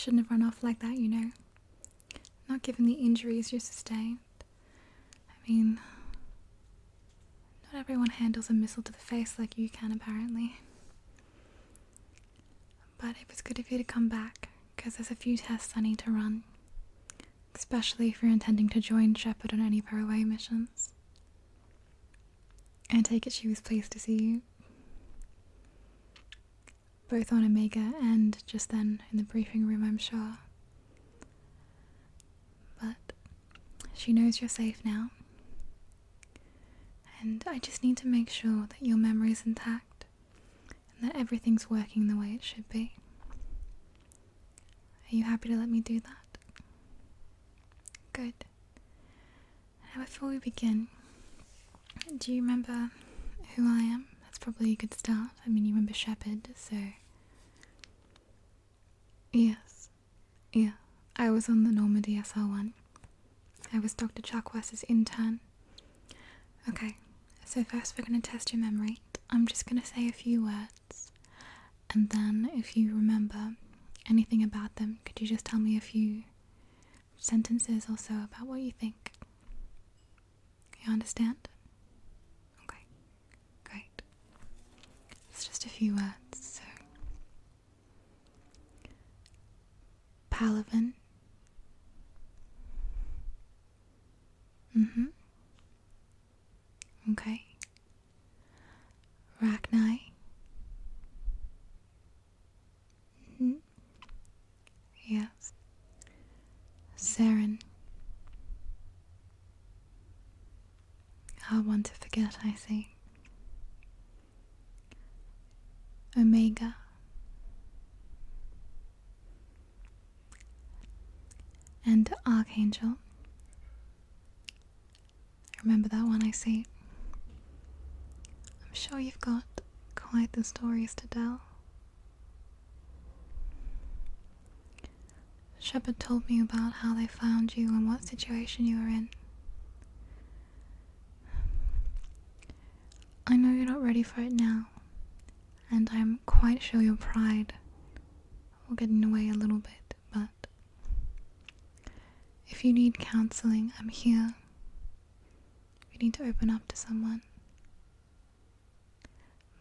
shouldn't have run off like that, you know. Not given the injuries you sustained. I mean, not everyone handles a missile to the face like you can, apparently. But it was good of you to come back, because there's a few tests I need to run. Especially if you're intending to join Shepard on any of her away missions. I take it she was pleased to see you. Both on Omega and just then in the briefing room, I'm sure. But she knows you're safe now. And I just need to make sure that your memory's intact and that everything's working the way it should be. Are you happy to let me do that? Good. Now before we begin, do you remember who I am? That's probably a good start. I mean, you remember Shepard, so... Yes. Yeah. I was on the Normandy SR-1. I was Dr. Chuck West's intern. Okay, so first we're going to test your memory. I'm just going to say a few words. And then if you remember anything about them, could you just tell me a few sentences or so about what you think? You understand? Okay, great. It's just a few words, so... Palaven. Okay. Rachni. Yes. Saren. Hard one to forget, I see. Omega. And Archangel. Remember that one, I see. I'm sure you've got quite the stories to tell. Shepard told me about how they found you and what situation you were in. I know you're not ready for it now, and I'm quite sure your pride will get in the way a little bit, but if you need counseling, I'm here. You need to open up to someone.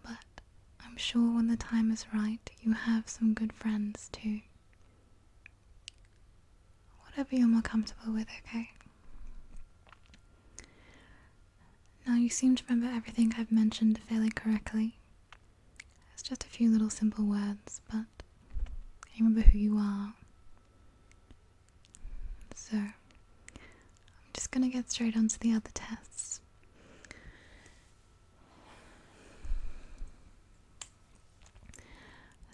But I'm sure when the time is right, you have some good friends too. Whatever you're more comfortable with, okay? Now you seem to remember everything I've mentioned fairly correctly. It's just a few little simple words, but you remember who you are. So, I'm just gonna get straight onto the other tests.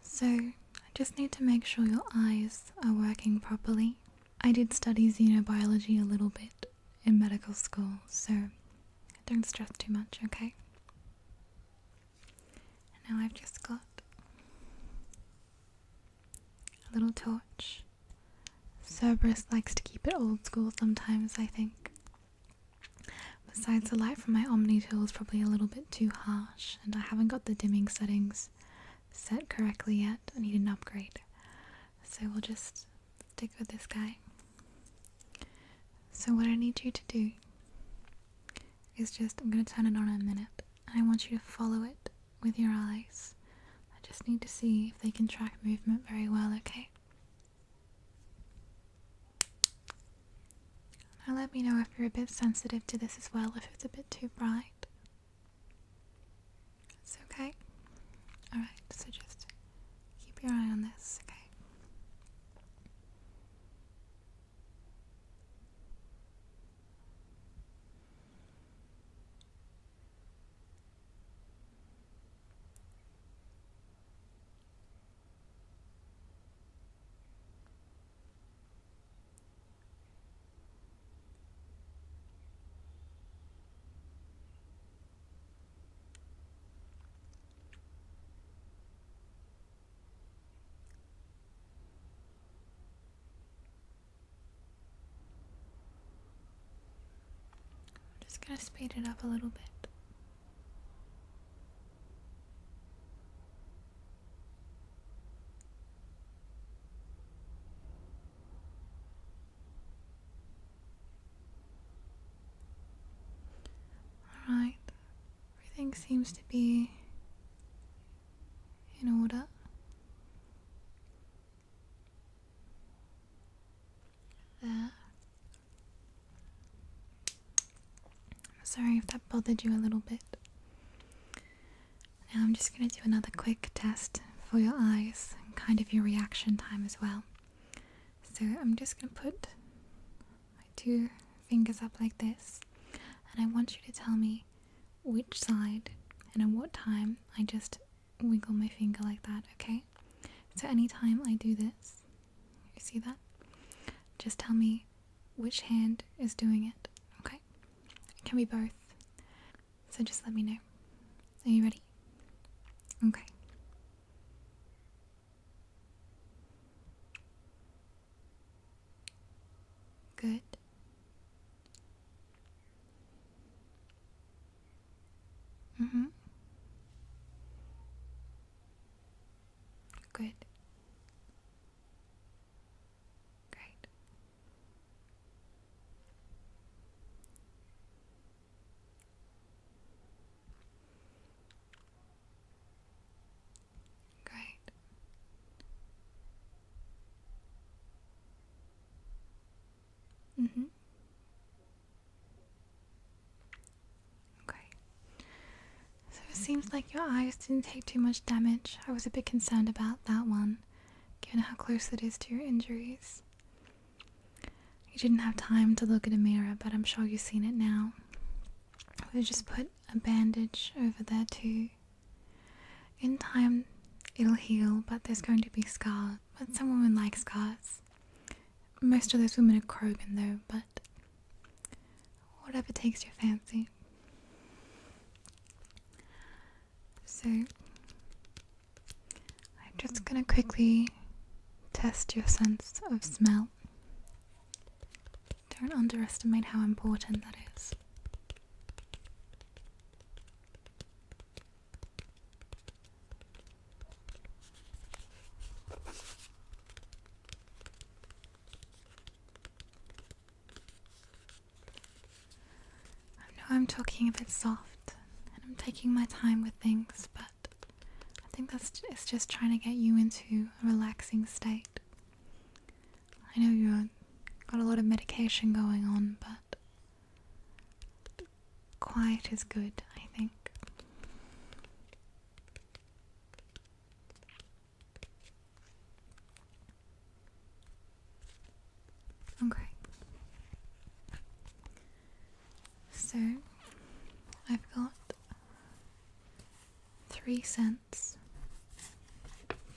So, I just need to make sure your eyes are working properly. I did study xenobiology a little bit in medical school, so don't stress too much, okay? And now I've just got a little torch. Cerberus likes to keep it old school sometimes, I think. Besides, the light from my Omni tool is probably a little bit too harsh, and I haven't got the dimming settings set correctly yet. I need an upgrade. So we'll just stick with this guy. So what I need you to do is just, I'm going to turn it on in a minute, and I want you to follow it with your eyes. I just need to see if they can track movement very well, okay? Now let me know if you're a bit sensitive to this as well, if it's a bit too bright. It's okay? Alright, so just keep your eye on this, okay? Just gonna speed it up a little bit. seems to be in order. There. Sorry if that bothered you a little bit. Now I'm just going to do another quick test for your eyes and kind of your reaction time as well. So I'm just going to put my 2 fingers up like this, and I want you to tell me which side and at what time I just wiggle my finger like that, okay? So anytime I do this, you see that? Just tell me which hand is doing it, okay? It can be both. So just let me know. Are you ready? Okay. Good. Good. Great. Great. Okay. So it seems like your eyes didn't take too much damage. I was a bit concerned about that one, given how close it is to your injuries. You didn't have time to look at a mirror, but I'm sure you've seen it now. We'll just put a bandage over there too. In time, it'll heal, but there's going to be scars. But some women like scars. Most of those women are Krogan though, but whatever takes your fancy. So, I'm just gonna quickly test your sense of smell. Don't underestimate how important that is. I know I'm talking a bit soft, and I'm taking my time with things, but I think it's just trying to get you into a relaxing state. I know you've got a lot of medication going on, but quiet is good, I think. Okay. So, I've got 3 scents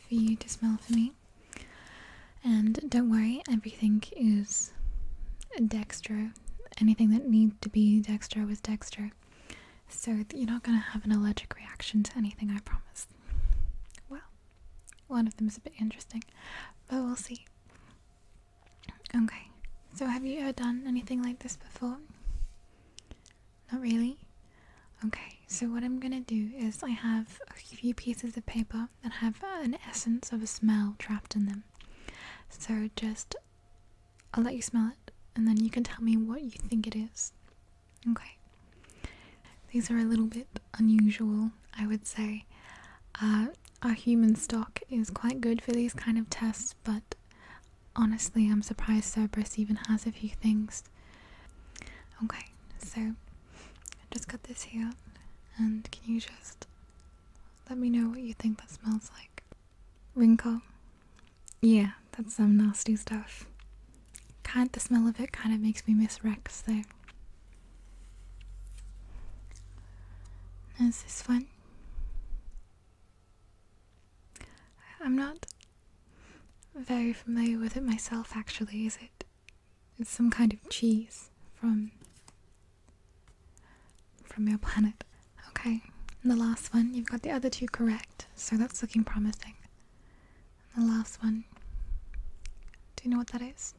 for you to smell for me. And don't worry, everything is dextro. Anything that needs to be dextro is dextro. So you're not going to have an allergic reaction to anything, I promise. Well, one of them is a bit interesting, but we'll see. Okay, so have you ever done anything like this before? Not really? Okay, so what I'm going to do is I have a few pieces of paper that have an essence of a smell trapped in them. So I'll let you smell it, and then you can tell me what you think it is. Okay. These are a little bit unusual, I would say. Our human stock is quite good for these kind of tests, but honestly, I'm surprised Cerberus even has a few things. Okay, so I just got this here, and can you just let me know what you think that smells like? Wrinkle? Yeah, that's some nasty stuff. The smell of it kind of makes me miss Rex though. Is this one? I'm not very familiar with it myself actually, is it? It's some kind of cheese from your planet. Okay, and the last one, you've got the other 2 correct, so that's looking promising. And the last one, do you know what that is?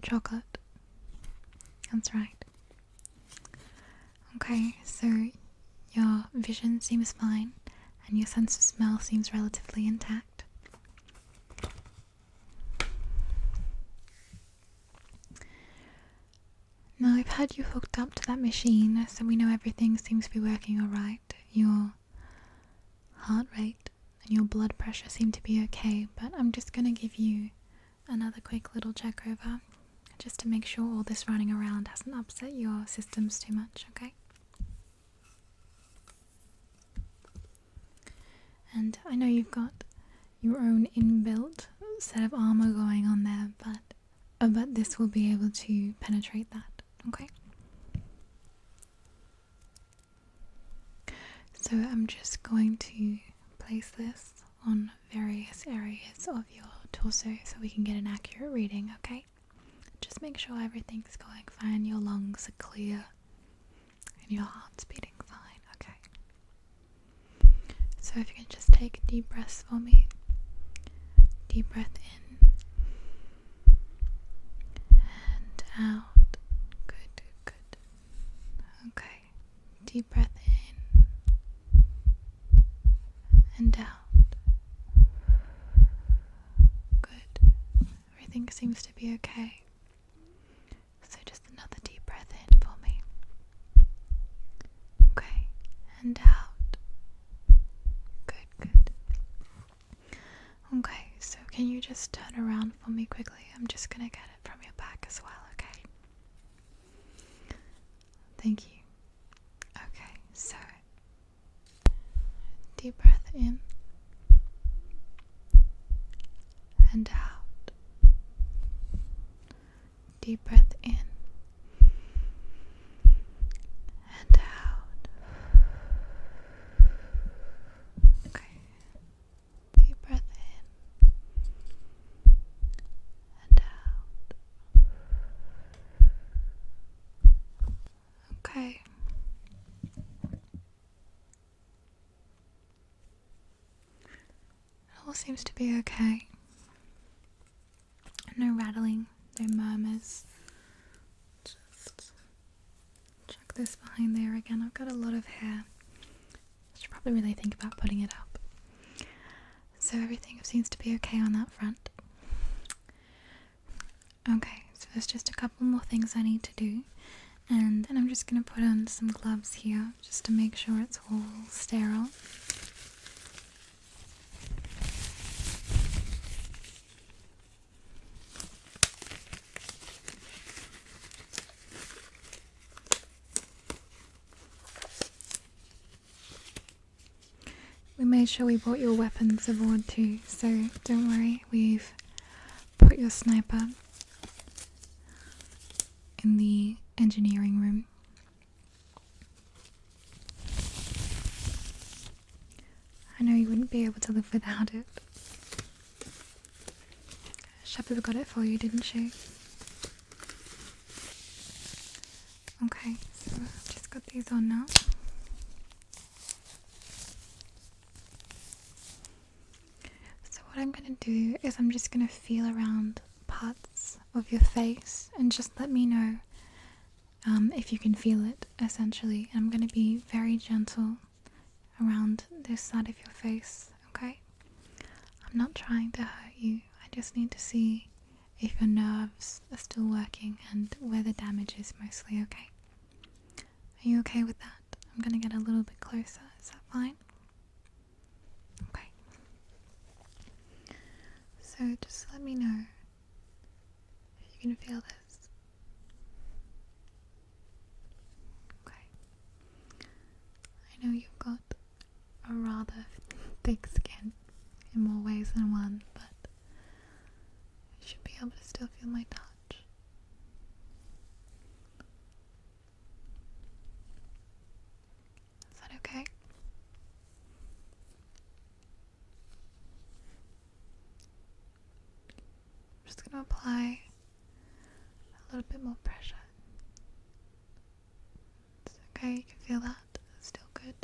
Chocolate. That's right. Okay, so your vision seems fine, and your sense of smell seems relatively intact. Now I've had you hooked up to that machine, so we know everything seems to be working alright. Your heart rate and your blood pressure seem to be okay, but I'm just going to give you another quick little check over, just to make sure all this running around hasn't upset your systems too much, okay? And I know you've got your own inbuilt set of armor going on there, but this will be able to penetrate that, okay? So I'm just going to place this on various areas of your torso so we can get an accurate reading, okay? Just make sure everything's going fine, your lungs are clear, and your heart's beating fine, okay? So if you can just take deep breaths for me. Deep breath in and out. Good, good. Okay. Deep breath in and out. Good. Everything seems to be okay. So just another deep breath in for me. Okay. And out. Good, good. Okay, so can you just turn around for me quickly? I'm just gonna get it from your back as well, okay? Thank you. Okay, so deep breath in and out. Deep breath in and out. Okay. Deep breath in and out. Okay. It all seems to be okay. No rattling, no murmurs. Just check this behind there again. I've got a lot of hair. I should probably really think about putting it up. So everything seems to be okay on that front. Okay, so there's just a couple more things I need to do. And then I'm just going to put on some gloves here just to make sure it's all sterile. We made sure we brought your weapons aboard too, so don't worry, we've put your sniper in the engineering room. I know you wouldn't be able to live without it. Shepard got it for you, didn't she? Okay, so I've just got these on now. So what I'm going to do is I'm just going to feel around parts of your face and just let me know if you can feel it, essentially. I'm going to be very gentle around this side of your face, okay? I'm not trying to hurt you. I just need to see if your nerves are still working and where the damage is mostly, okay? Are you okay with that? I'm going to get a little bit closer. Is that fine? Okay. So just let me know if you can feel this. Okay. I know you've got a rather thick skin in more ways than one, but you should be able to still feel my touch. Is that okay? I'm just going to apply a little bit more pressure. It's okay, you can feel that. It's still good.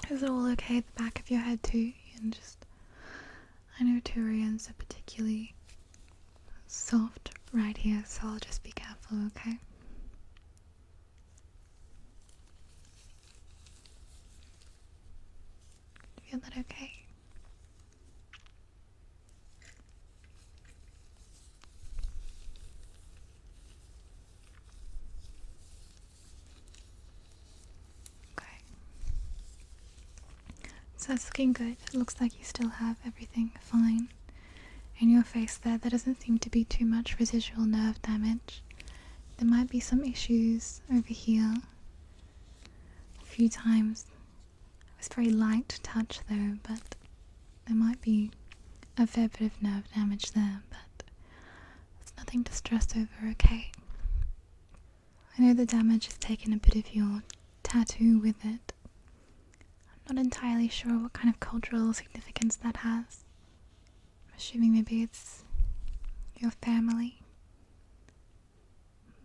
Is it all okay at the back of your head too? And just, I know Turians are particularly soft right here, so I'll just be careful, okay? So that's looking good. It looks like you still have everything fine in your face there. There doesn't seem to be too much residual nerve damage. There might be some issues over here. A few times it was very light touch though, but there might be a fair bit of nerve damage there, but it's nothing to stress over, okay? I know the damage has taken a bit of your tattoo with it. I'm not entirely sure what kind of cultural significance that has. I'm assuming maybe it's your family.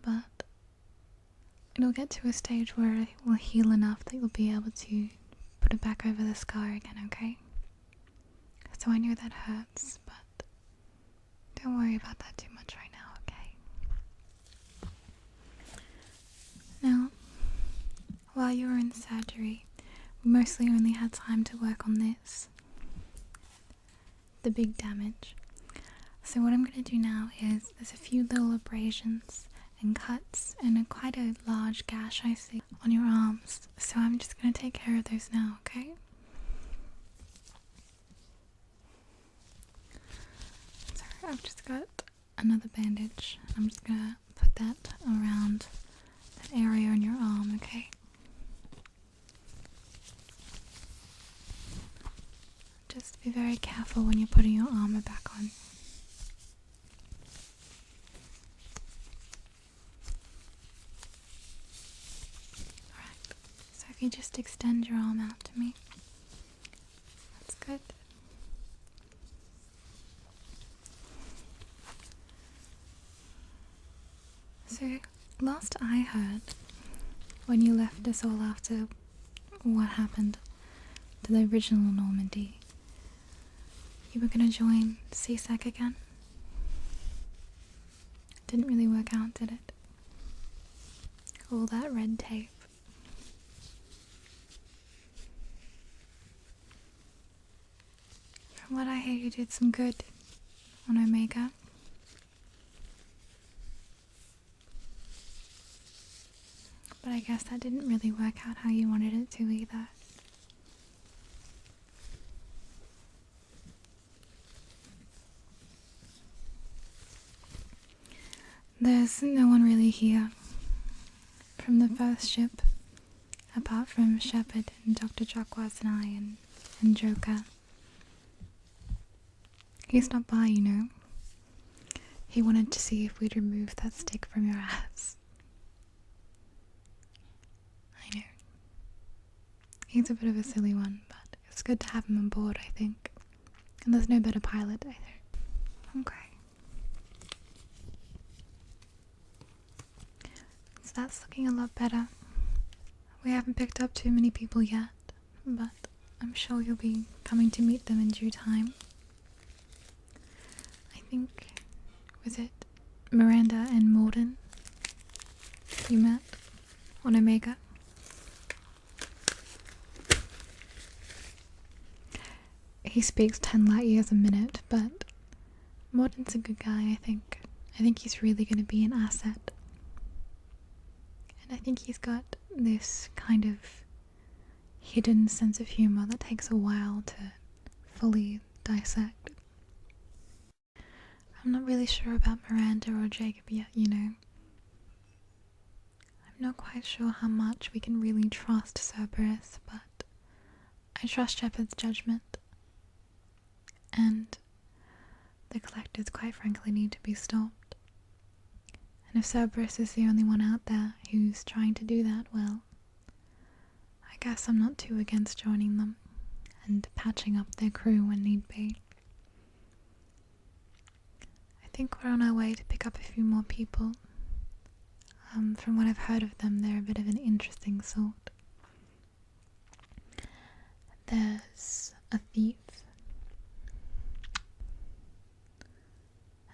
But it'll get to a stage where it will heal enough that you'll be able to put it back over the scar again, okay? So I know that hurts, but don't worry about that too much right now, okay? Now, while you were in surgery, we mostly only had time to work on this, the big damage. So what I'm going to do now is, there's a few little abrasions and cuts and quite a large gash I see on your arms, so I'm just going to take care of those now, okay? So I've just got another bandage. I'm just going to put that around that area on your arm, okay? Just be very careful when you're putting your armor back on. Alright, so if you just extend your arm out to me, that's good. So, last I heard, when you left us all after what happened to the original Normandy, you were going to join CSEC again? Didn't really work out, did it? All that red tape. From what I hear, you did some good on Omega. But I guess that didn't really work out how you wanted it to either. There's no one really here from the first ship, apart from Shepard and Dr. Jacques and I and Joker. He stopped by, you know. He wanted to see if we'd remove that stick from your ass. I know. He's a bit of a silly one, but it's good to have him on board, I think. And there's no better pilot either. Okay. So that's looking a lot better. We haven't picked up too many people yet, but I'm sure you'll be coming to meet them in due time. I think, was it Miranda and Morden you met on Omega? He speaks 10 light years a minute, but Morden's a good guy, I think. I think he's really going to be an asset. And I think he's got this kind of hidden sense of humor that takes a while to fully dissect. I'm not really sure about Miranda or Jacob yet, you know. I'm not quite sure how much we can really trust Cerberus, but I trust Shepard's judgment. And the collectors, quite frankly, need to be stopped. And if Cerberus is the only one out there who's trying to do that, well, I guess I'm not too against joining them and patching up their crew when need be. I think we're on our way to pick up a few more people. From what I've heard of them, they're a bit of an interesting sort. There's a thief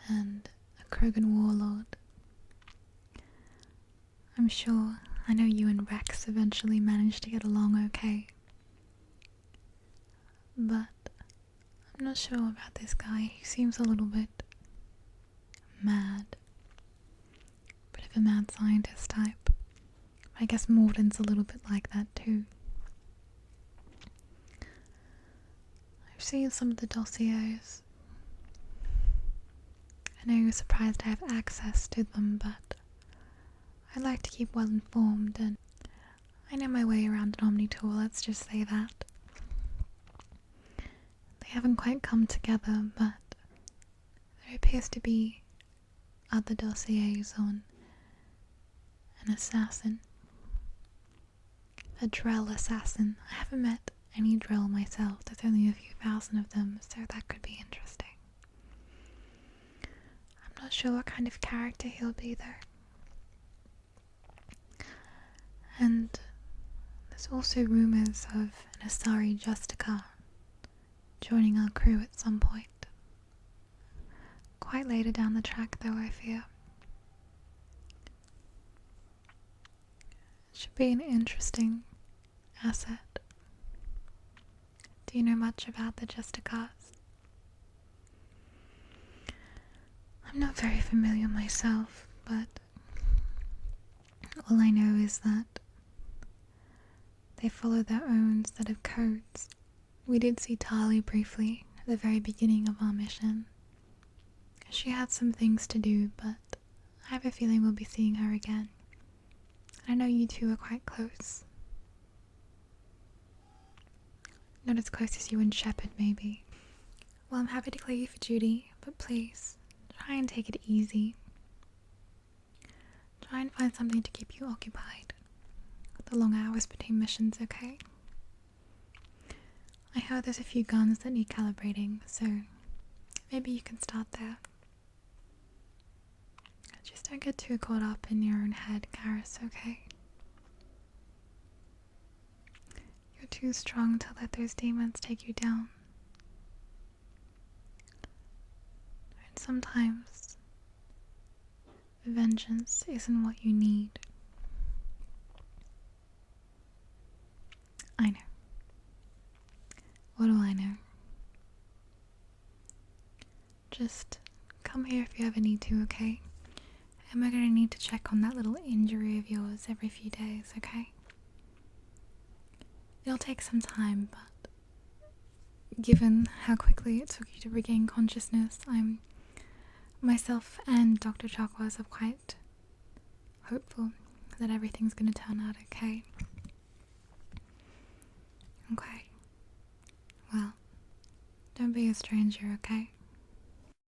and a Krogan warlord. I'm sure, I know you and Rex eventually managed to get along okay. But I'm not sure about this guy. He seems a little bit mad. Bit of a mad scientist type. I guess Morden's a little bit like that too. seen some of the dossiers. I know you're surprised I have access to them, but I like to keep well informed, and I know my way around an Omni tool, let's just say that. They haven't quite come together, but there appears to be other dossiers on an assassin. A Drell assassin. I haven't met any Drell myself, there's only a few thousand of them, so that could be interesting. I'm not sure what kind of character he'll be though. And there's also rumours of an Asari Justica joining our crew at some point. Quite later down the track though, I fear. It should be an interesting asset. Do you know much about the Justicas? I'm not very familiar myself, but all I know is that they follow their own set of codes. We did see Tali briefly at the very beginning of our mission. She had some things to do, but I have a feeling we'll be seeing her again. I know you two are quite close. Not as close as you and Shepard, maybe. Well, I'm happy to clear you for duty, but please, try and take it easy. Try and find something to keep you occupied. The long hours between missions, okay? I heard there's a few guns that need calibrating, so maybe you can start there. Just don't get too caught up in your own head, Garrus, okay? You're too strong to let those demons take you down. And sometimes vengeance isn't what you need. I know. What do I know? Just come here if you ever need to, okay? And we're gonna need to check on that little injury of yours every few days, okay? It'll take some time, but given how quickly it took you to regain consciousness, myself and Dr. Chakwas are quite hopeful that everything's gonna turn out okay. Okay. Well, don't be a stranger, okay?